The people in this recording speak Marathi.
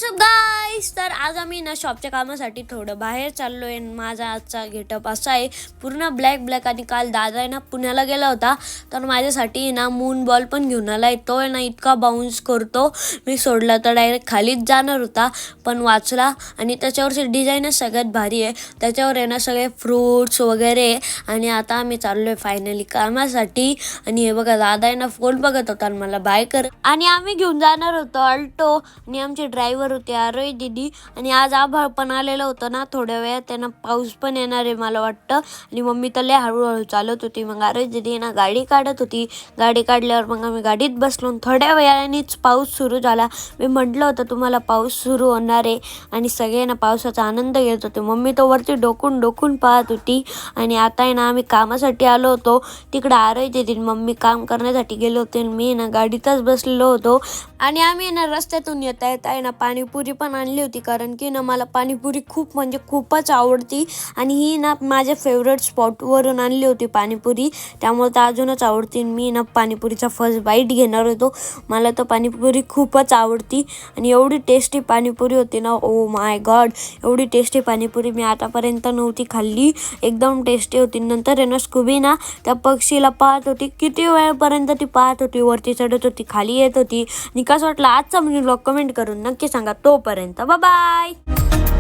व्हॉट्सअप गाईस. तर आज आम्ही ना शॉपच्या कामासाठी थोडं बाहेर चाललो आहे. माझा आजचा गेटअप असा आहे, पूर्ण ब्लॅक. आणि काल दादा आहे ना पुण्याला गेला होता, तर माझ्यासाठी ना मून बॉल पण घेऊन आला आहे. तो आहे ना इतका बाउन्स करतो, मी सोडला तर डायरेक्ट खालीच जाणार होता, पण वाचला. आणि त्याच्यावरची डिझाईनच सगळ्यात भारी आहे. त्याच्यावर आहे ना सगळे फ्रूट्स वगैरे. आणि आता आम्ही चाललो आहे फायनली कामासाठी. आणि हे बघा, दादा आहे ना फोन बघत होता आणि मला बाय कर. आणि आम्ही घेऊन जाणार होतो अल्टो. आणि आमचे ड्रायव्हर होते आरोही दीदी. आणि आज आभाळ पण आलेलं होतं ना, थोड्या वेळात त्यांना पाऊस पण येणार आहे मला वाटतं. आणि मम्मी तर लय हळूहळू चालत होती. मग आरोही दीदी ना गाडी काढत होती. गाडी काढल्यावर मग आम्ही गाडीत बसलो. थोड्या वेळानेच पाऊस सुरू झाला. मी म्हटलं होतं तुम्हाला पाऊस सुरू होणार आहे. आणि सगळे ना पावसाचा आनंद घेत होते. मम्मी तर वरती डोकून पाहत होती. आणि आता आहे ना आम्ही कामासाठी आलो होतो. तिकडं आरोही दीदी मम्मी काम करण्यासाठी गेले होते. मी ना गाडीतच बसलेलो होतो. आणि आम्ही ना रस्त्यातून येता आहे ना पाणीपुरी पण आणली होती, कारण की ना मला पाणीपुरी खूप म्हणजे खूपच आवडती. आणि ही ना माझ्या फेवरेट स्पॉटवरून आणली होती पाणीपुरी, त्यामुळे तर अजूनच आवडती. मी ना पाणीपुरीचा फर्स्ट बाईट घेणार होतो. मला तर पाणीपुरी खूपच आवडती. आणि एवढी टेस्टी पाणीपुरी होती ना, ओ माय गॉड, एवढी टेस्टी पाणीपुरी मी आतापर्यंत नव्हती खाल्ली. एकदम टेस्टी होती. नंतर आहे ना स्कूबी ना त्या पक्षीला पाहत होती. किती वेळपर्यंत ती पाहत होती, वरती चढत होती, खाली येत होती. आणि कसं वाटलं आजचा व्लॉग कमेंट करून नक्की सांगा. तोपर्यंत बाय बाय.